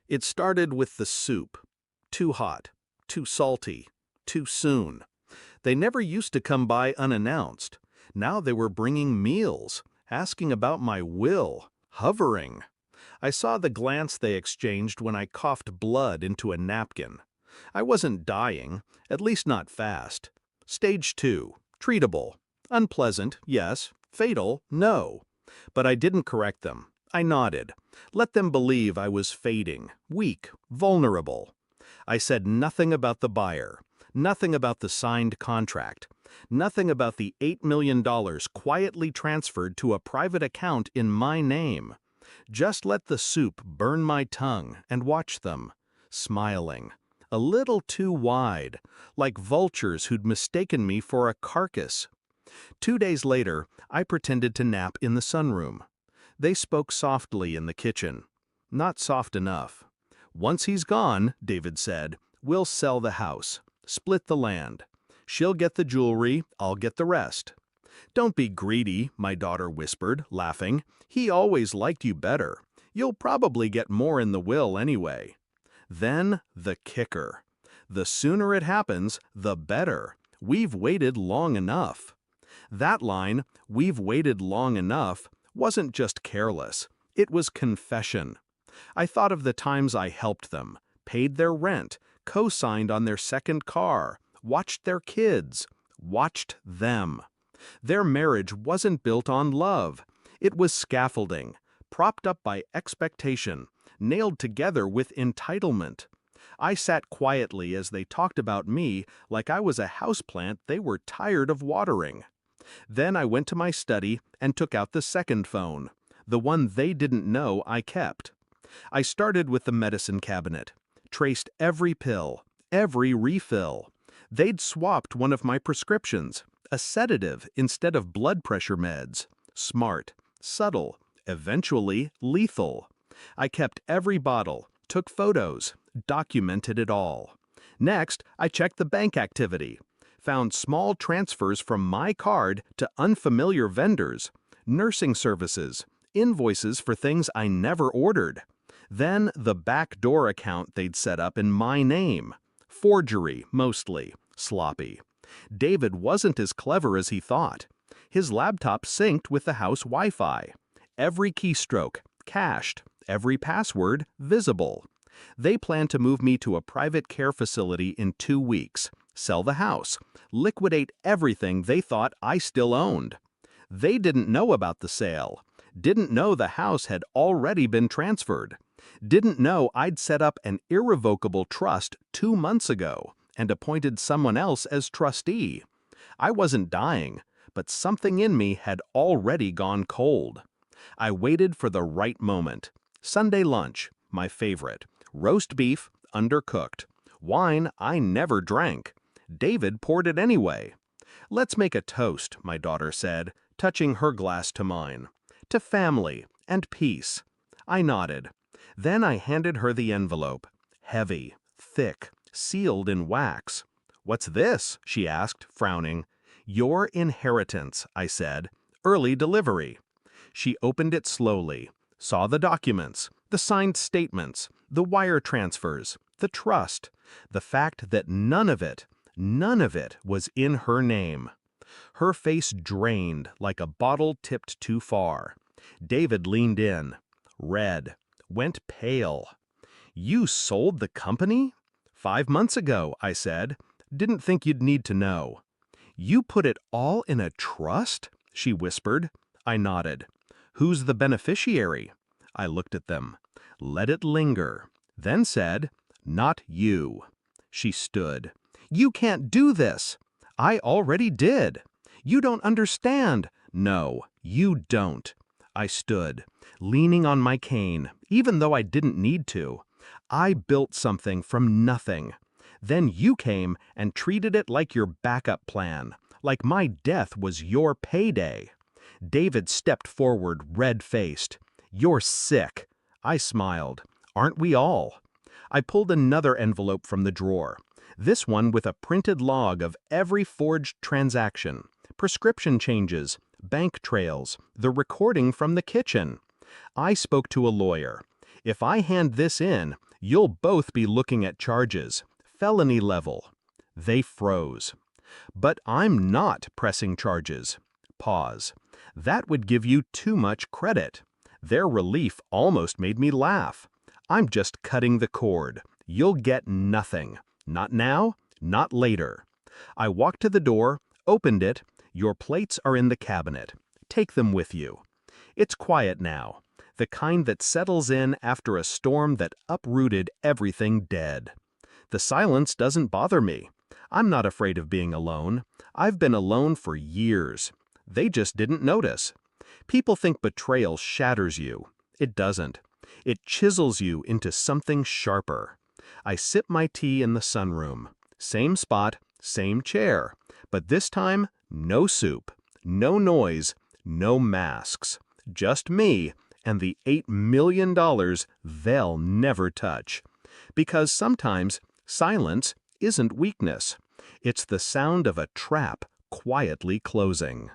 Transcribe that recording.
It started with the soup. Too hot, too salty, too soon. They never used to come by unannounced. Now they were bringing meals, asking about my will, hovering. I saw the glance they exchanged when I coughed blood into a napkin. I wasn't dying, at least not fast. Stage 2, treatable. Unpleasant, yes. Fatal, no. But I didn't correct them. I nodded. Let them believe I was fading, weak, vulnerable. I said nothing about the buyer, nothing about the signed contract, nothing about the $8 million quietly transferred to a private account in my name. Just let the soup burn my tongue and watch them, smiling, a little too wide, like vultures who'd mistaken me for a carcass. 2 days later, I pretended to nap in the sunroom. They spoke softly in the kitchen. Not soft enough. Once he's gone, David said, we'll sell the house, split the land. She'll get the jewelry, I'll get the rest. Don't be greedy, my daughter whispered, laughing. He always liked you better. You'll probably get more in the will anyway. Then the kicker. The sooner it happens, the better. We've waited long enough. That line, we've waited long enough, wasn't just careless. It was confession. I thought of the times I helped them, paid their rent, co-signed on their second car, watched their kids, watched them. Their marriage wasn't built on love. It was scaffolding, propped up by expectation, nailed together with entitlement. I sat quietly as they talked about me like I was a houseplant they were tired of watering. Then I went to my study and took out the second phone, the one they didn't know I kept. I started with the medicine cabinet, traced every pill, every refill. They'd swapped one of my prescriptions, a sedative instead of blood pressure meds. Smart, subtle, eventually lethal. I kept every bottle, took photos, documented it all. Next, I checked the bank activity. Found small transfers from my card to unfamiliar vendors, nursing services, invoices for things I never ordered. Then the backdoor account they'd set up in my name. Forgery, mostly. Sloppy. David wasn't as clever as he thought. His laptop synced with the house Wi-Fi. Every keystroke, cached. Every password, visible. They planned to move me to a private care facility in 2 weeks. Sell the house, liquidate everything they thought I still owned. They didn't know about the sale, didn't know the house had already been transferred, didn't know I'd set up an irrevocable trust 2 months ago and appointed someone else as trustee. I wasn't dying, but something in me had already gone cold. I waited for the right moment. Sunday lunch, my favorite. Roast beef, undercooked. Wine I never drank. David poured it anyway. Let's make a toast, my daughter said, touching her glass to mine. To family and peace. I nodded. Then I handed her the envelope. Heavy, thick, sealed in wax. What's this? She asked, frowning. Your inheritance, I said. Early delivery. She opened it slowly, saw the documents, the signed statements, the wire transfers, the trust, the fact that none of it was in her name. Her face drained like a bottle tipped too far. David leaned in, red, went pale. You sold the company? 5 months ago, I said. Didn't think you'd need to know. You put it all in a trust? She whispered. I nodded. Who's the beneficiary? I looked at them. Let it linger. Then said, not you. She stood. You can't do this. I already did. You don't understand. No, you don't. I stood, leaning on my cane, even though I didn't need to. I built something from nothing. Then you came and treated it like your backup plan, like my death was your payday. David stepped forward, red-faced. You're sick. I smiled. Aren't we all? I pulled another envelope from the drawer. This one with a printed log of every forged transaction, prescription changes, bank trails, the recording from the kitchen. I spoke to a lawyer. If I hand this in, You'll both be looking at charges, felony level. They froze. But I'm not pressing charges. Pause. That would give you too much credit. Their relief almost made me laugh. I'm just cutting the cord. You'll get nothing. Not now, not later. I walked to the door, opened it. Your plates are in the cabinet. Take them with you. It's quiet now, the kind that settles in after a storm that uprooted everything dead. The silence doesn't bother me. I'm not afraid of being alone. I've been alone for years. They just didn't notice. People think betrayal shatters you. It doesn't. It chisels you into something sharper. I sip my tea in the sunroom. Same spot, same chair. But this time, no soup, no noise, no masks. Just me and the $8 million they'll never touch. Because sometimes silence isn't weakness. It's the sound of a trap quietly closing.